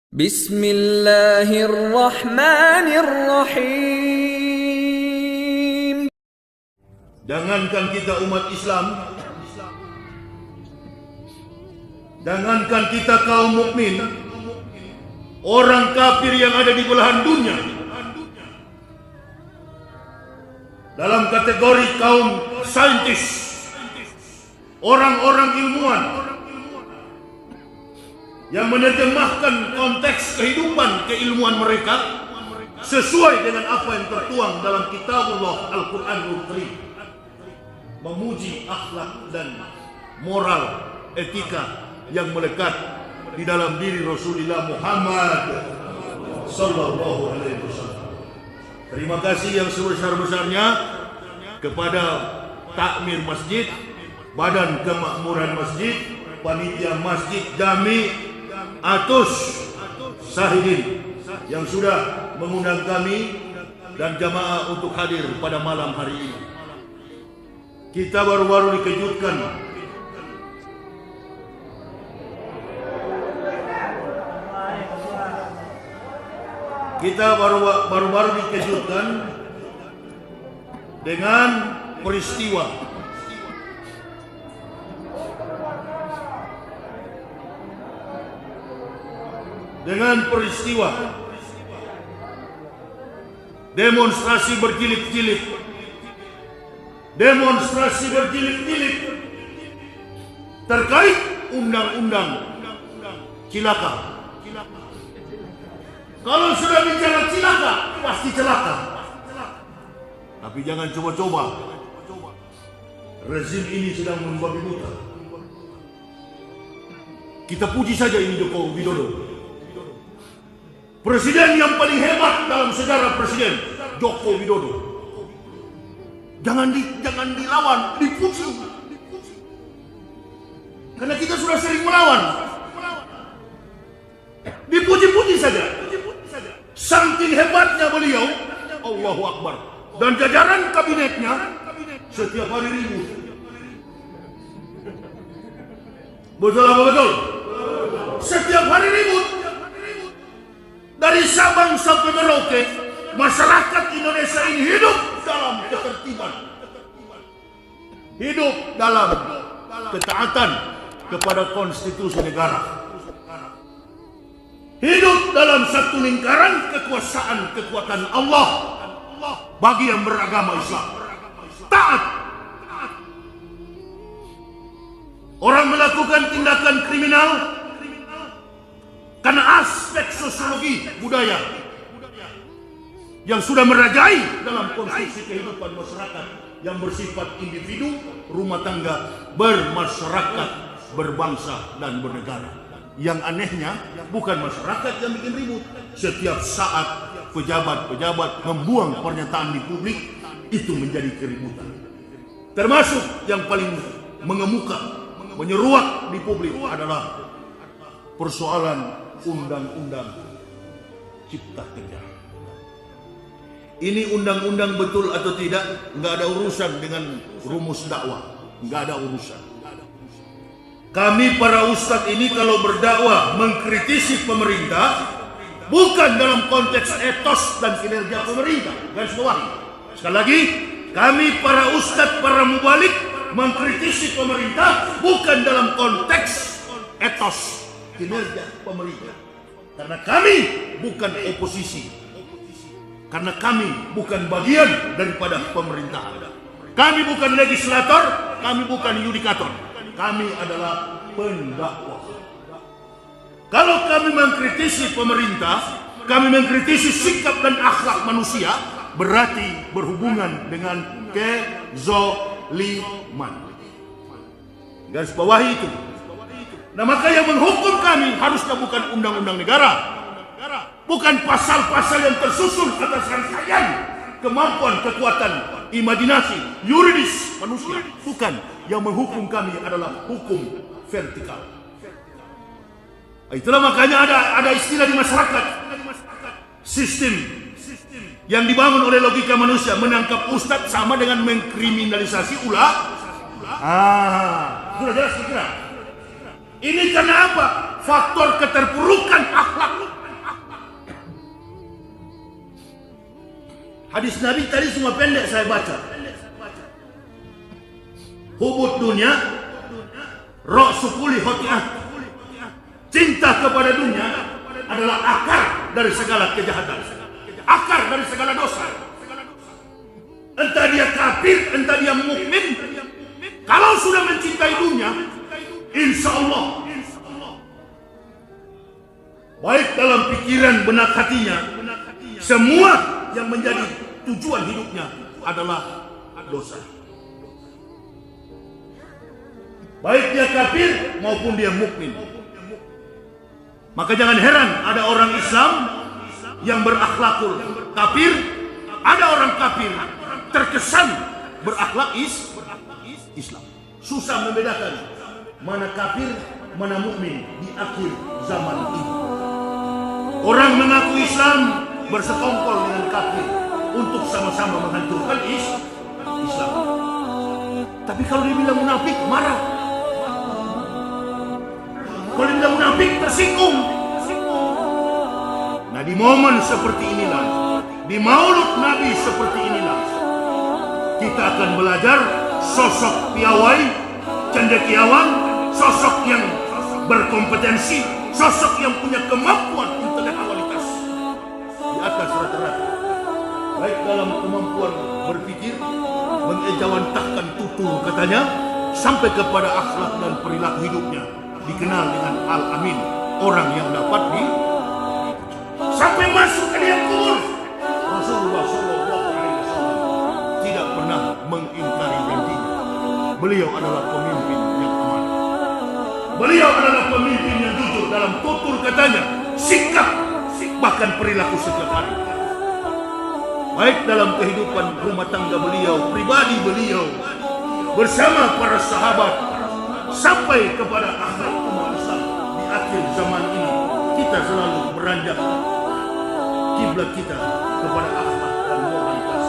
Bismillahirrahmanirrahim. Jangankan kita umat Islam, jangankan kita kaum mukmin, orang kafir yang ada di belahan dunia dalam kategori kaum saintis, orang-orang ilmuwan yang menerjemahkan konteks kehidupan keilmuan mereka sesuai dengan apa yang tertuang dalam kitabullah Al-Quranul Karim, memuji akhlak dan moral etika yang melekat di dalam diri Rasulullah Muhammad sallallahu alaihi wasallam. Terima kasih yang sebesar-besarnya kepada takmir masjid, badan kemakmuran masjid, panitia masjid Jami Atus Sahidin yang sudah mengundang kami dan jamaah untuk hadir pada malam hari ini. Kita baru-baru dikejutkan dengan peristiwa demonstrasi berjilid-jilid terkait undang-undang cilaka. Kalau sudah bicara cilaka, pasti celaka. Tapi jangan coba-coba. Rezim ini sedang membabi buta. Kita puji saja ini Joko Widodo, presiden yang paling hebat dalam sejarah presiden, Joko Widodo. Jangan dilawan, dipuji. Karena kita sudah sering melawan. Dipuji-puji saja. Saking hebatnya beliau, Allahu Akbar. Dan jajaran kabinetnya setiap hari ribut. Betul apa betul? Setiap hari ribut. Dari Sabang sampai Merauke, masyarakat Indonesia ini hidup dalam ketertiban, hidup dalam ketaatan kepada konstitusi negara, hidup dalam satu lingkaran kekuasaan kekuatan Allah bagi yang beragama Islam. Taat. Orang melakukan tindakan kriminal karena aspek sosiologi budaya yang sudah merajai dalam konstruksi kehidupan masyarakat yang bersifat individu, rumah tangga, bermasyarakat, berbangsa dan bernegara. Yang anehnya bukan masyarakat yang bikin ribut. Setiap saat pejabat-pejabat membuang pernyataan di publik, itu menjadi keributan. Termasuk yang paling mengemuka, menyeruak di publik adalah persoalan undang-undang cipta kerja. Ini undang-undang betul atau tidak, nggak ada urusan dengan rumus dakwah, nggak ada urusan. Kami para ustadz ini kalau berdakwah mengkritisi pemerintah bukan dalam konteks etos dan kinerja pemerintah. Garis bawahi. Sekali lagi, kami para ustadz, para mubalik mengkritisi pemerintah bukan dalam konteks etos kinerja pemerintah. Karena kami bukan oposisi. Karena kami bukan bagian daripada pemerintahan. Kami bukan legislator, kami bukan yudikator. Kami adalah pendakwah. Kalau kami mengkritisi pemerintah, kami mengkritisi sikap dan akhlak manusia, berarti berhubungan dengan kezoliman. Garis bawahi itu. Nah, maka yang menghukum kami harusnya bukan undang-undang negara, bukan pasal-pasal yang tersusun atas rangkaian kemampuan, kekuatan, imajinasi, yuridis manusia. Bukan. Yang menghukum kami adalah hukum vertikal. Itulah makanya ada istilah di masyarakat, sistem yang dibangun oleh logika manusia menangkap ustadz sama dengan mengkriminalisasi ulama. Sudah jelas kira. Ini karena apa? Faktor keterpurukan akhlak Hadis Nabi tadi semua pendek saya baca. Hubud dunia, ra'su kulli khati'ah. Cinta kepada dunia adalah akar dari segala kejahatan, akar dari segala dosa. Entah dia kafir, entah dia mukmin, kalau sudah mencintai dunia, insya Allah, baik dalam pikiran benak hatinya, semua yang menjadi tujuan hidupnya adalah dosa. Baik dia kafir maupun dia mukmin. Maka jangan heran ada orang Islam yang berakhlakul kafir, ada orang kafir terkesan berakhlak Islam. Susah membedakan mana kafir, mana mukmin di akhir zaman ini. Orang mengaku Islam bersekongkol dengan kafir untuk sama-sama menghancurkan Islam. Tapi kalau dibilang munafik, marah. Kalau dibilang munafik, tersinggung. Nah, di momen seperti inilah, di maulud Nabi seperti inilah, kita akan belajar sosok piawai, cendekiawan, sosok yang berkompetensi, sosok yang punya kemampuan intelektualitas di atas rata-rata, baik dalam kemampuan berpikir, mengejawantahkan tutur katanya, sampai kepada akhlak dan perilaku hidupnya, dikenal dengan Al-Amin, orang yang dapat sampai masuk ke liang kubur. Rasulullah SAW tidak pernah mengingkari janjinya. Beliau adalah pemimpin yang aman. Beliau adalah pemimpin yang jujur dalam tutur katanya, sikap, bahkan perilaku setiap hari. Baik dalam kehidupan rumah tangga beliau, pribadi beliau, bersama para sahabat, sampai kepada akhlak umat Islam di akhir zaman ini. Kita selalu beranjak kiblat kita kepada akhlak dan moralitas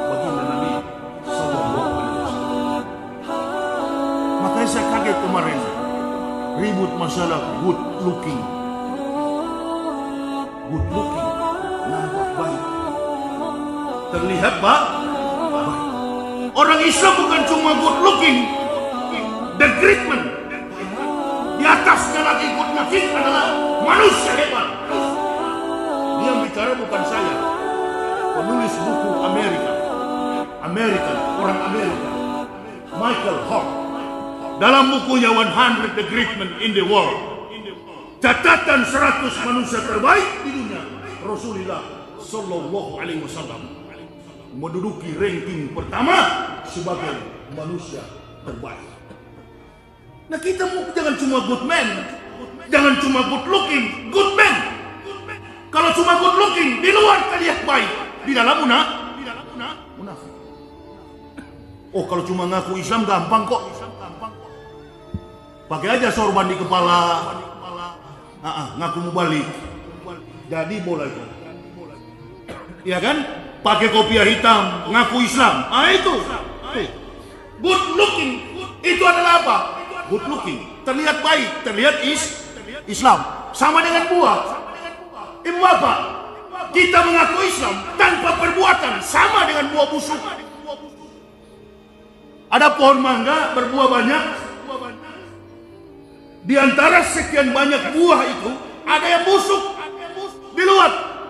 baginda Nabi Sallallahu Alaihi Wasallam. Makanya saya kaget kemarin ribut masalah good looking, nampak baik, terlihat baik. Orang Islam bukan cuma good looking, the great man. Di atasnya lagi good looking adalah manusia hebat. Dia bicara bukan saya, penulis buku orang Amerika, Michael Hart. Dalam bukunya 100 The Great Men in the World, catatan 100 manusia terbaik di dunia, Rasulullah Sallallahu Alaihi Wasallam menduduki ranking pertama sebagai manusia terbaik. Nah, kita jangan cuma good man, jangan cuma good looking, good man. Kalau cuma good looking, di luar terlihat baik, di dalam munafik. Oh, kalau cuma ngaku Islam gampang kok. Pakai aja sorban di kepala, ngaku mau balik, jadi boleh itu. Ya kan? Pakai kopiah hitam, ngaku Islam. Itu. Good looking itu adalah apa? Good looking, terlihat baik, terlihat Islam. Sama dengan buah. Ibu bapak, kita mengaku Islam tanpa perbuatan, sama dengan buah busuk. Ada pohon mangga berbuah banyak. Di antara sekian banyak buah itu, ada yang busuk.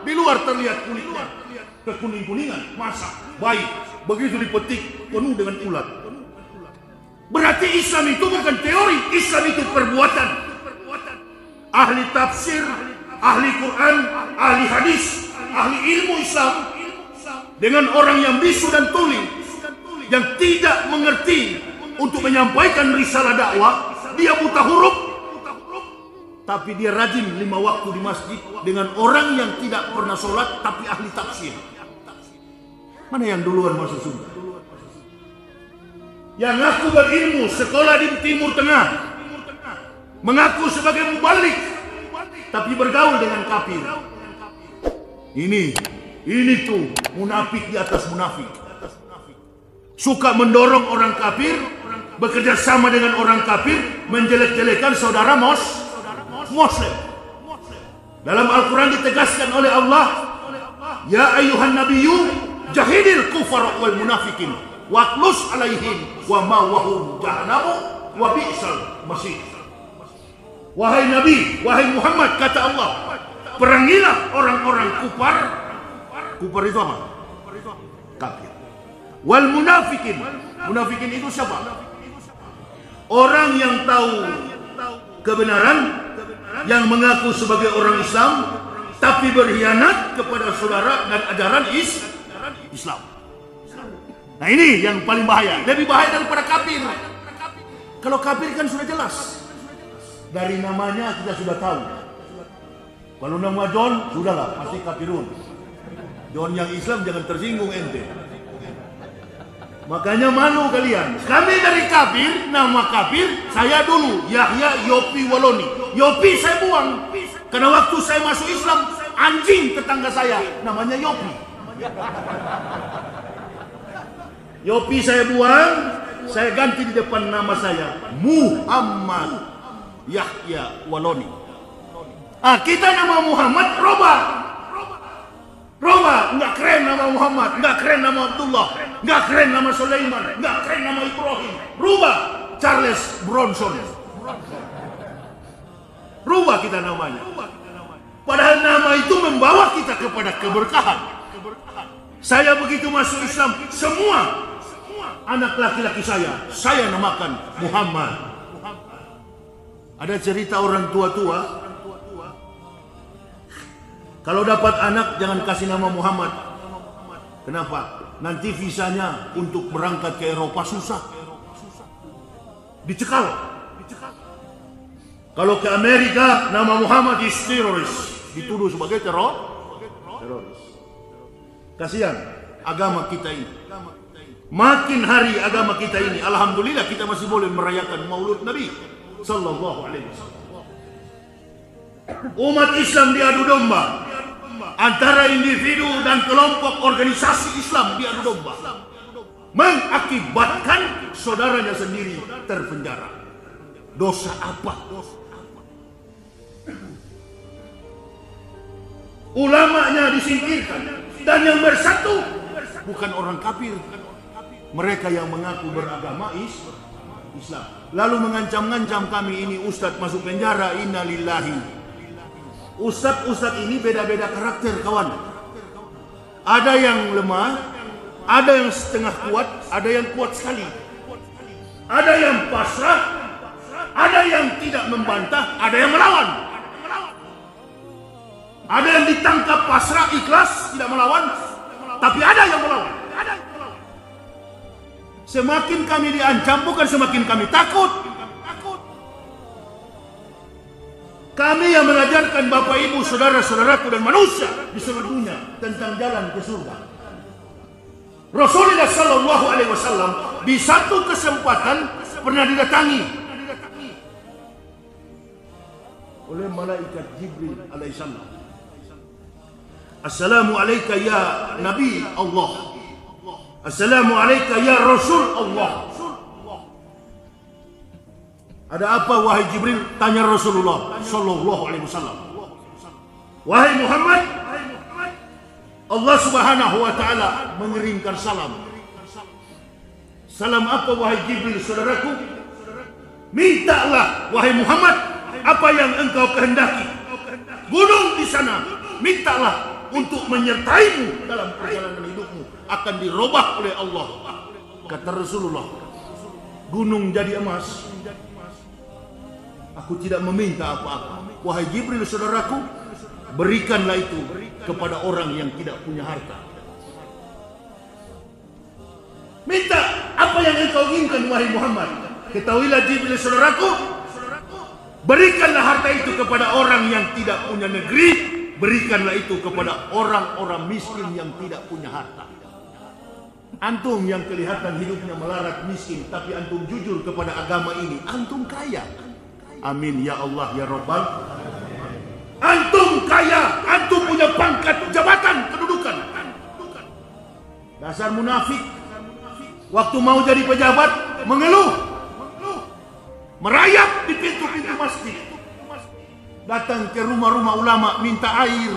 Di luar terlihat kulitnya kekuning-kuningan, masak, baik. Begitu dipetik, penuh dengan ulat. Berarti Islam itu bukan teori, Islam itu perbuatan. Ahli tafsir, ahli Quran, ahli hadis, ahli ilmu Islam, dengan orang yang bisu dan tuli, yang tidak mengerti untuk menyampaikan risalah dakwah, dia buta huruf, tapi dia rajin 5 waktu di masjid, dengan orang yang tidak pernah sholat tapi ahli tafsir. Mana yang duluan masuk surga? Yang ngaku berilmu, sekolah di Timur Tengah, mengaku sebagai mubalik, tapi bergaul dengan kafir. Ini tuh munafik di atas munafik. Suka mendorong orang kafir, bekerja sama dengan orang kafir, menjelek-jelekan saudara Muslim. Dalam Al-Quran ditegaskan oleh Allah, ya ayuhan nabiyyu jahidil kufar wal munafikin watlus alaihim wa mawahum jahannamu wa bi'sal masih. Wahai Nabi, wahai Muhammad, kata Allah, perangilah orang-orang kufar. Kufar itu apa? Kafir. Wal munafikin. Munafikin itu siapa? Orang yang tahu kebenaran, yang mengaku sebagai orang Islam, tapi berkhianat kepada saudara dan ajaran Islam. Nah ini yang paling bahaya, lebih bahaya daripada kafir. Kalau kafir kan sudah jelas, dari namanya kita sudah tahu. Kalau nama John, sudahlah pasti kafirun. John yang Islam jangan tersinggung ente. Makanya malu kalian. Kami dari kafir, nama kafir, saya dulu Yahya Yopi Waloni. Yopi saya buang. Karena waktu saya masuk Islam, anjing tetangga saya namanya Yopi. Yopi saya buang, saya ganti di depan nama saya Muhammad Yahya Waloni. Kita nama Muhammad Roba, nggak keren nama Muhammad, nggak keren nama Abdullah, nggak keren nama Sulaiman, nggak keren nama Ibrahim. Rubah Charles Bronson. Rubah kita namanya. Padahal nama itu membawa kita kepada keberkahan. Saya begitu masuk Islam, semua anak laki-laki saya namakan Muhammad. Ada cerita orang tua-tua, kalau dapat anak jangan kasih nama Muhammad. Kenapa? Nanti visanya untuk berangkat ke Eropa susah. Dicekal. Kalau ke Amerika nama Muhammad is teroris, dituduh sebagai teroris. Kasihan agama kita ini. Makin hari agama kita ini, alhamdulillah kita masih boleh merayakan Maulud Nabi sallallahu alaihi wasallam. Umat Islam diadu domba antara individu dan kelompok organisasi Islam diadu domba, mengakibatkan saudaranya sendiri terpenjara. Dosa apa? Ulamanya disingkirkan, dan yang bersatu bukan orang kafir, mereka yang mengaku beragama Islam, lalu mengancam-ngancam kami ini ustadz masuk penjara. Innalillahi. Ustadz ini beda-beda karakter, kawan. Ada yang lemah, ada yang setengah kuat, ada yang kuat sekali. Ada yang pasrah, ada yang tidak membantah, ada yang melawan. Ada yang ditangkap pasrah, ikhlas, tidak melawan, tapi ada yang melawan. Semakin kami diancam, bukan semakin kami takut. Kami yang mengajarkan Bapak Ibu, saudara-saudaraku dan manusia di seluruh dunia tentang jalan ke surga. Rasulullah Sallallahu Alaihi Wasallam di satu kesempatan pernah didatangi oleh malaikat Jibril alaihissalam. Assalamu alayka ya Nabi Allah. Assalamu alayka ya Rasul Allah. Ada apa wahai Jibril? Tanya Rasulullah Sallallahu Alaihi Wasallam. Wahai Muhammad, Allah Subhanahu Wa Taala mengirimkan salam. Salam apa wahai Jibril saudaraku? Mintalah wahai Muhammad apa yang engkau kehendaki. Gunung di sana, mintalah untuk menyertaimu dalam perjalanan hidupmu, akan dirubah oleh Allah. Kata Rasulullah, gunung jadi emas. Aku tidak meminta apa-apa. Wahai Jibril saudaraku, berikanlah itu kepada orang yang tidak punya harta. Minta apa yang engkau inginkan wahai Muhammad. Ketahuilah Jibril saudaraku, berikanlah harta itu kepada orang yang tidak punya negeri. Berikanlah itu kepada orang-orang miskin yang tidak punya harta. Antum yang kelihatan hidupnya melarat miskin, tapi antum jujur kepada agama ini, antum kaya. Amin ya Allah ya Rabbal. Antum kaya, antum punya pangkat, jabatan, kedudukan. Dasar munafik. Waktu mau jadi pejabat mengeluh, merayap di pintu-pintu masjid, datang ke rumah-rumah ulama minta air.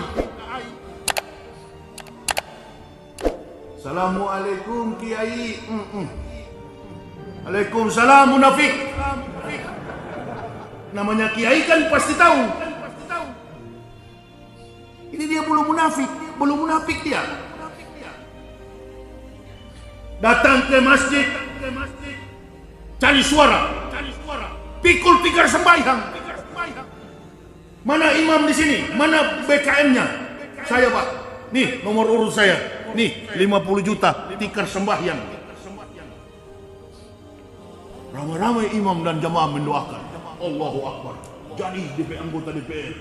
Assalamualaikum Kiai. Waalaikumsalam munafik. Namanya Kiai kan pasti tahu. Ini dia belum munafik dia. Datang ke masjid, cari suara, pikul tikar sembahyang. Mana imam di sini? Mana BKM-nya? Saya Pak. Nih nomor urut saya. Nih 50 juta tikar sembahyang. Ramai-ramai imam dan jamaah mendoakan. Allahu Akbar. Jadi anggota DPR.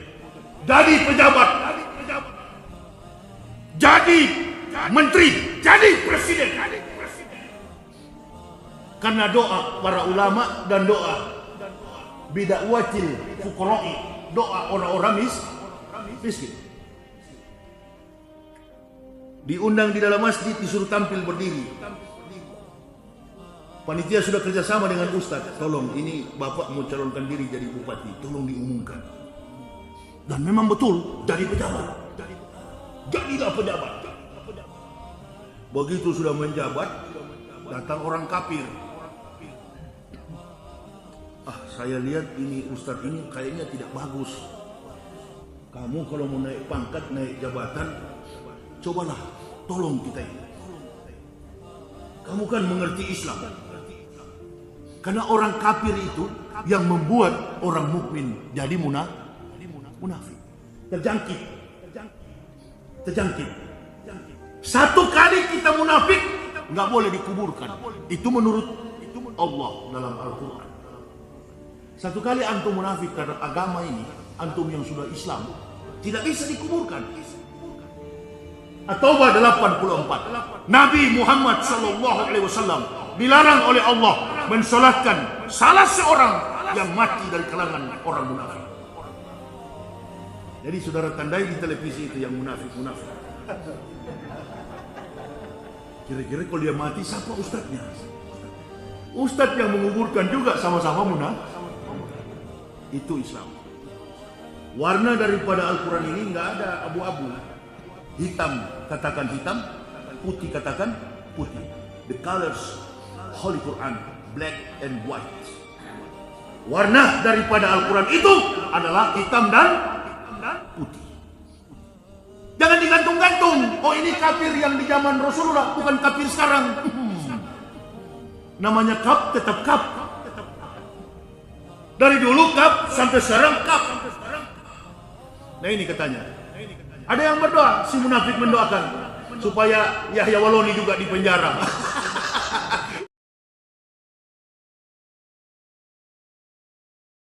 Jadi pejabat. Jadi menteri. Jadi presiden. Karena doa para ulama dan doa bid'awatil fuqara'i, doa orang-orang miskin. Diundang di dalam masjid, disuruh tampil berdiri. Panitia sudah kerjasama dengan Ustadz. Tolong, ini Bapak mau calonkan diri jadi bupati, tolong diumumkan. Dan memang betul, jadi pejabat. Jadilah pejabat. Begitu sudah menjabat, datang orang kafir. Saya lihat ini Ustadz ini kayaknya tidak bagus. Kamu kalau mau naik pangkat, naik jabatan, cobalah tolong kita ini. Kamu kan mengerti Islam. Karena orang kafir itu yang membuat orang mukmin jadi munafik. Terjangkit. Satu kali kita munafik, nggak boleh dikuburkan. Itu menurut Allah dalam Al-Quran. Satu kali antum munafik terhadap agama ini, antum yang sudah Islam, tidak bisa dikuburkan. At-Taubah 84. Nabi Muhammad SAW dilarang oleh Allah mensolatkan salah seorang yang mati dari kalangan orang munafik. Jadi saudara tandai di televisi itu yang munafik. Kira-kira kalau dia mati siapa ustadznya? Ustadz yang menguburkan juga sama-sama munafik. Itu Islam. Warna daripada Al-Quran ini nggak ada abu-abu. Hitam katakan hitam, putih katakan putih. The colors Holy Quran, black and white. Warna daripada Al-Quran itu adalah hitam dan putih. Jangan digantung-gantung. Oh ini kafir yang di zaman Rasulullah, bukan kafir sekarang. Namanya kaf tetap kaf. Dari dulu kaf sampai sekarang kaf. Nah ini katanya. Ada yang berdoa, si munafik mendoakan supaya Yahya Waloni juga dipenjara.